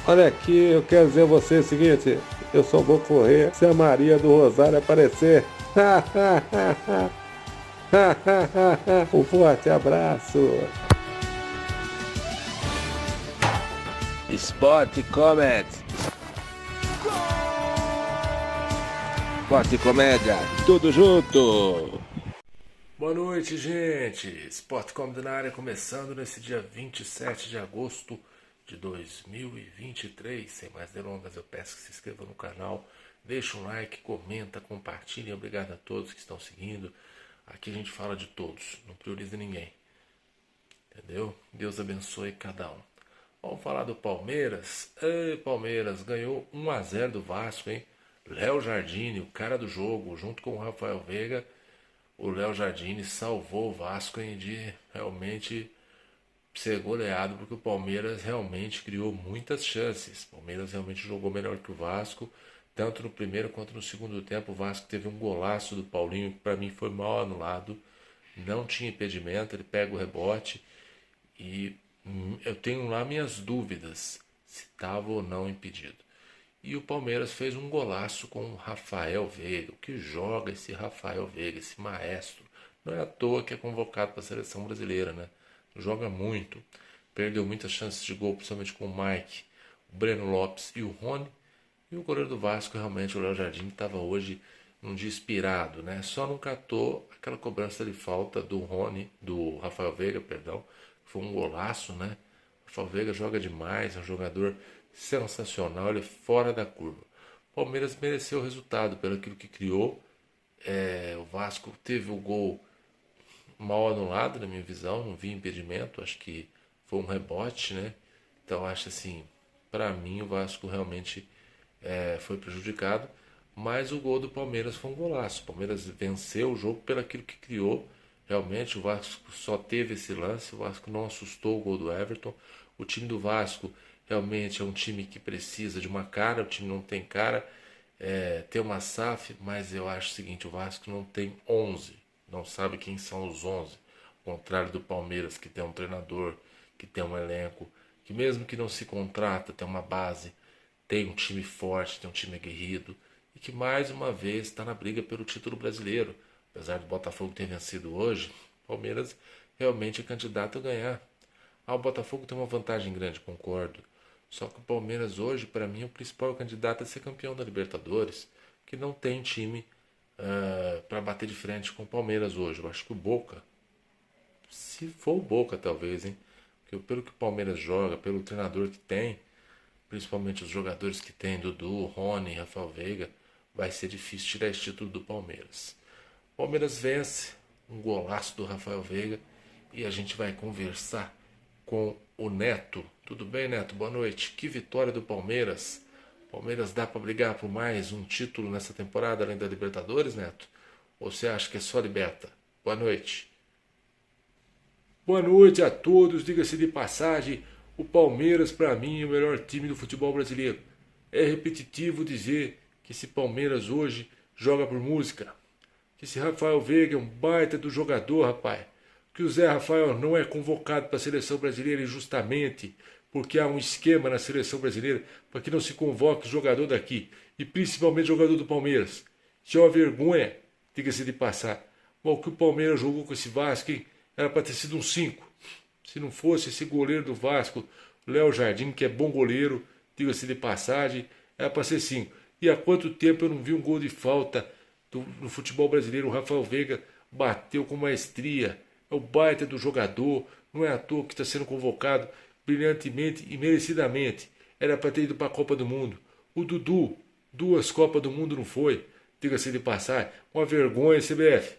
Olha aqui, eu quero dizer a você o seguinte, eu só vou correr se a Maria do Rosário aparecer. Um forte abraço. Sport Comedy. Sport Comédia, tudo junto. Boa noite, gente. Sport Comedy na área, começando nesse dia 27 de agosto de 2023. Sem mais delongas, eu peço que se inscreva no canal, deixe um like, comenta, compartilhe. Obrigado a todos que estão seguindo. Aqui a gente fala de todos, não prioriza ninguém. Entendeu? Deus abençoe cada um. Vamos falar do Palmeiras. Ei, Palmeiras ganhou 1-0 do Vasco, hein? Léo Jardine, o cara do jogo, junto com o Rafael Veiga. O Léo Jardine salvou o Vasco, hein, de realmente ser goleado, porque o Palmeiras realmente criou muitas chances. O Palmeiras realmente jogou melhor que o Vasco, tanto no primeiro quanto no segundo tempo. O Vasco teve um golaço do Paulinho, que para mim foi mal anulado. Não tinha impedimento, ele pega o rebote e eu tenho lá minhas dúvidas se estava ou não impedido. E o Palmeiras fez um golaço com o Rafael Veiga. O que joga esse Rafael Veiga, esse maestro? Não é à toa que é convocado para a seleção brasileira, né? Joga muito. Perdeu muitas chances de gol, principalmente com o Mike, o Breno Lopes e o Rony. E o goleiro do Vasco, realmente, o Léo Jardim, estava hoje num dia inspirado, né? Só não catou aquela cobrança de falta do Rafael Veiga, perdão. Foi um golaço, né? O Rafael Veiga joga demais, é um jogador sensacional, ele é fora da curva. O Palmeiras mereceu o resultado pelo aquilo que criou. O Vasco teve o gol mal anulado, na minha visão, não vi impedimento, acho que foi um rebote, né? Então acho assim, para mim o Vasco realmente foi prejudicado, mas o gol do Palmeiras foi um golaço. O Palmeiras venceu o jogo pelo aquilo que criou. Realmente o Vasco só teve esse lance, o Vasco não assustou o gol do Everton. O time do Vasco realmente é um time que precisa de uma cara, o time não tem cara, tem uma SAF, mas eu acho o seguinte, o Vasco não tem 11, não sabe quem são os 11, ao contrário do Palmeiras, que tem um treinador, que tem um elenco, que mesmo que não se contrata, tem uma base, tem um time forte, tem um time aguerrido, e que mais uma vez está na briga pelo título brasileiro. Apesar do Botafogo ter vencido hoje, o Palmeiras realmente é candidato a ganhar. O Botafogo tem uma vantagem grande, concordo. Só que o Palmeiras hoje, para mim, é o principal candidato a ser campeão da Libertadores, que não tem time para bater de frente com o Palmeiras hoje. Eu acho que o Boca, se for o Boca talvez, hein? Porque pelo que o Palmeiras joga, pelo treinador que tem, principalmente os jogadores que tem, Dudu, Rony, Rafael Veiga, vai ser difícil tirar esse título do Palmeiras. O Palmeiras vence, um golaço do Rafael Veiga, e a gente vai conversar com o Neto. Tudo bem, Neto? Boa noite. Que vitória do Palmeiras. Palmeiras dá para brigar por mais um título nessa temporada, além da Libertadores, Neto? Ou você acha que é só Liberta? Boa noite. Boa noite a todos. Diga-se de passagem, o Palmeiras, para mim, é o melhor time do futebol brasileiro. É repetitivo dizer que esse Palmeiras hoje joga por música. Que esse Rafael Veiga é um baita do jogador, rapaz. Que o Zé Rafael não é convocado para a seleção brasileira injustamente, porque há um esquema na seleção brasileira para que não se convoque jogador daqui, e principalmente jogador do Palmeiras. Isso é uma vergonha, diga-se de passar. Bom, o que o Palmeiras jogou com esse Vasco, hein? Era para ter sido um 5. Se não fosse esse goleiro do Vasco, Léo Jardim, que é bom goleiro, diga-se de passagem, era para ser 5. E há quanto tempo eu não vi um gol de falta no futebol brasileiro? O Rafael Veiga bateu com maestria. É o baita do jogador, não é à toa que está sendo convocado brilhantemente e merecidamente. Era para ter ido para a Copa do Mundo. O Dudu, 2 Copas do Mundo não foi, diga-se de passar, uma vergonha, CBF.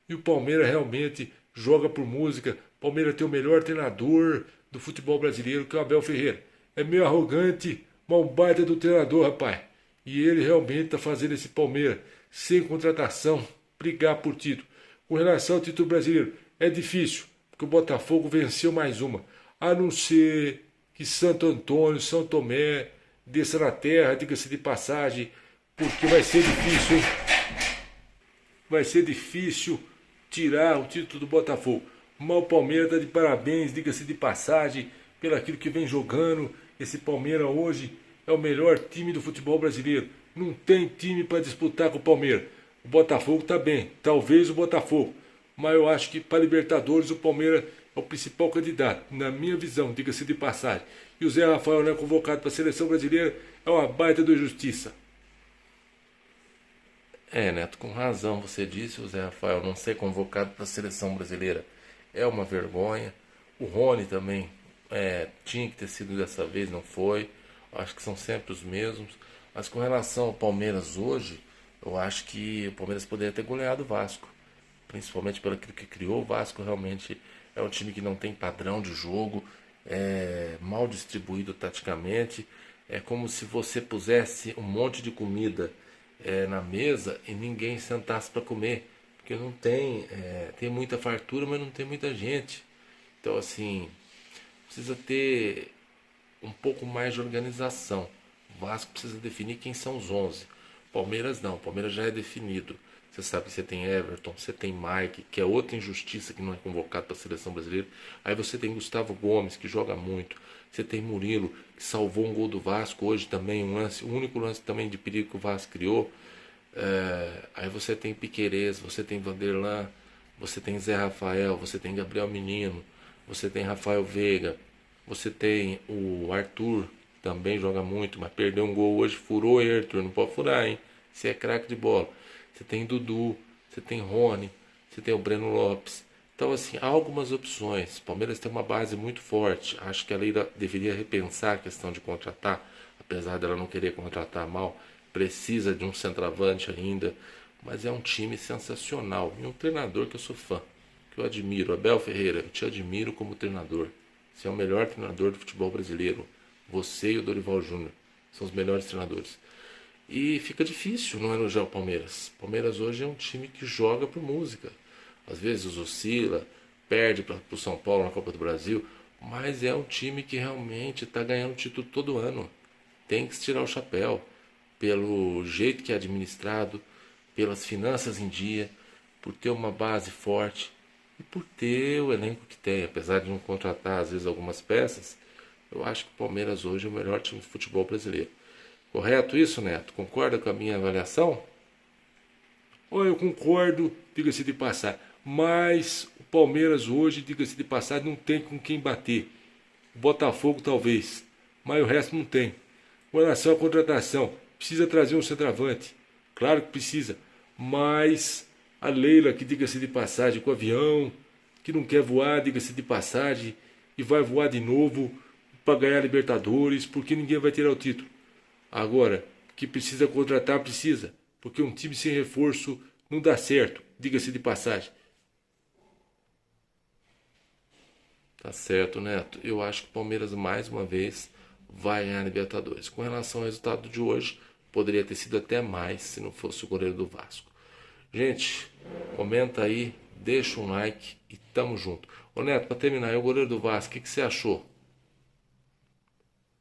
E o Palmeiras realmente joga por música. O Palmeiras tem o melhor treinador do futebol brasileiro, que é o Abel Ferreira. É meio arrogante, mas um baita do treinador, rapaz. E ele realmente está fazendo esse Palmeiras, sem contratação, brigar por título. Com relação ao título brasileiro, é difícil, porque o Botafogo venceu mais uma. A não ser que Santo Antônio, São Tomé desça na terra, diga-se de passagem, porque vai ser difícil, hein? Vai ser difícil tirar o título do Botafogo. Mas o Palmeiras está de parabéns, diga-se de passagem, pelo aquilo que vem jogando. Esse Palmeiras hoje é o melhor time do futebol brasileiro. Não tem time para disputar com o Palmeiras. O Botafogo está bem, talvez o Botafogo. Mas eu acho que para Libertadores o Palmeiras é o principal candidato, na minha visão, diga-se de passagem. E o Zé Rafael não é convocado para a seleção brasileira, é uma baita de justiça. Neto, com razão você disse, o Zé Rafael não ser convocado para a seleção brasileira é uma vergonha. O Rony também tinha que ter sido dessa vez, não foi. Acho que são sempre os mesmos. Mas com relação ao Palmeiras hoje, eu acho que o Palmeiras poderia ter goleado o Vasco. Principalmente pelo aquilo que criou. O Vasco realmente é um time que não tem padrão de jogo, é mal distribuído taticamente. É como se você pusesse um monte de comida na mesa e ninguém sentasse para comer. Porque não tem, tem muita fartura, mas não tem muita gente. Então assim, precisa ter um pouco mais de organização. O Vasco precisa definir quem são os 11. Palmeiras não, o Palmeiras já é definido. Você sabe que você tem Everton, você tem Mike, que é outra injustiça que não é convocado para a seleção brasileira. Aí você tem Gustavo Gomes, que joga muito. Você tem Murilo, que salvou um gol do Vasco hoje também, o único lance também de perigo que o Vasco criou. Aí você tem Piquerez, você tem Vanderlan, você tem Zé Rafael, você tem Gabriel Menino, você tem Rafael Veiga, você tem o Arthur, também joga muito, mas perdeu um gol hoje, furou, Arthur, não pode furar, hein? Você é craque de bola. Você tem Dudu, você tem Rony, você tem o Breno Lopes. Então, assim, há algumas opções. O Palmeiras tem uma base muito forte. Acho que a Leila deveria repensar a questão de contratar, apesar dela não querer contratar mal. Precisa de um centroavante ainda, mas é um time sensacional. E um treinador que eu sou fã, que eu admiro. Abel Ferreira, eu te admiro como treinador. Você é o melhor treinador do futebol brasileiro. Você e o Dorival Júnior são os melhores treinadores. E fica difícil não elogiar o Palmeiras. O Palmeiras hoje é um time que joga por música. Às vezes oscila, perde para o São Paulo na Copa do Brasil, mas é um time que realmente está ganhando título todo ano. Tem que se tirar o chapéu pelo jeito que é administrado, pelas finanças em dia, por ter uma base forte e por ter o elenco que tem. Apesar de não contratar às vezes algumas peças, eu acho que o Palmeiras hoje é o melhor time de futebol brasileiro. Correto isso, Neto? Concorda com a minha avaliação? Eu concordo, diga-se de passagem. Mas o Palmeiras hoje, diga-se de passagem, não tem com quem bater. O Botafogo talvez, mas o resto não tem. Com relação à contratação, precisa trazer um centroavante. Claro que precisa. Mas a Leila, que diga-se de passagem, com o avião, que não quer voar, diga-se de passagem, e vai voar de novo para ganhar a Libertadores, porque ninguém vai tirar o título. Agora, que precisa contratar, precisa. Porque um time sem reforço não dá certo, diga-se de passagem. Tá certo, Neto. Eu acho que o Palmeiras, mais uma vez, vai ganhar a Libertadores. Com relação ao resultado de hoje, poderia ter sido até mais se não fosse o goleiro do Vasco. Gente, comenta aí, deixa um like e tamo junto. Ô Neto, para terminar, o goleiro do Vasco, o que você achou?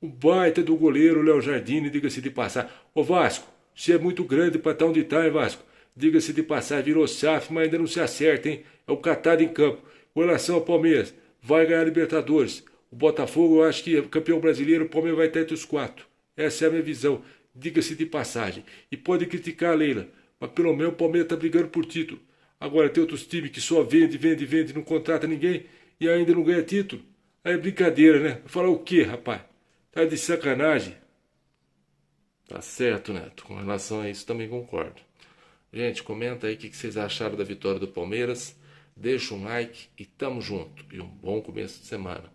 O baita do goleiro Léo Jardine, diga-se de passagem. Ô Vasco, você é muito grande para estar onde está, hein, Vasco? Diga-se de passagem, virou SAF, mas ainda não se acerta, hein? É o catado em campo. Com relação ao Palmeiras, vai ganhar a Libertadores. O Botafogo, eu acho que é campeão brasileiro, o Palmeiras vai estar entre os 4. Essa é a minha visão, diga-se de passagem. E pode criticar a Leila, mas pelo menos o Palmeiras está brigando por título. Agora tem outros times que só vende, não contrata ninguém e ainda não ganha título. Aí é brincadeira, né? Falar o quê, rapaz? Tá de sacanagem. Tá certo, Neto. Com relação a isso também concordo. Gente, comenta aí o que vocês acharam da vitória do Palmeiras. Deixa um like e tamo junto. E um bom começo de semana.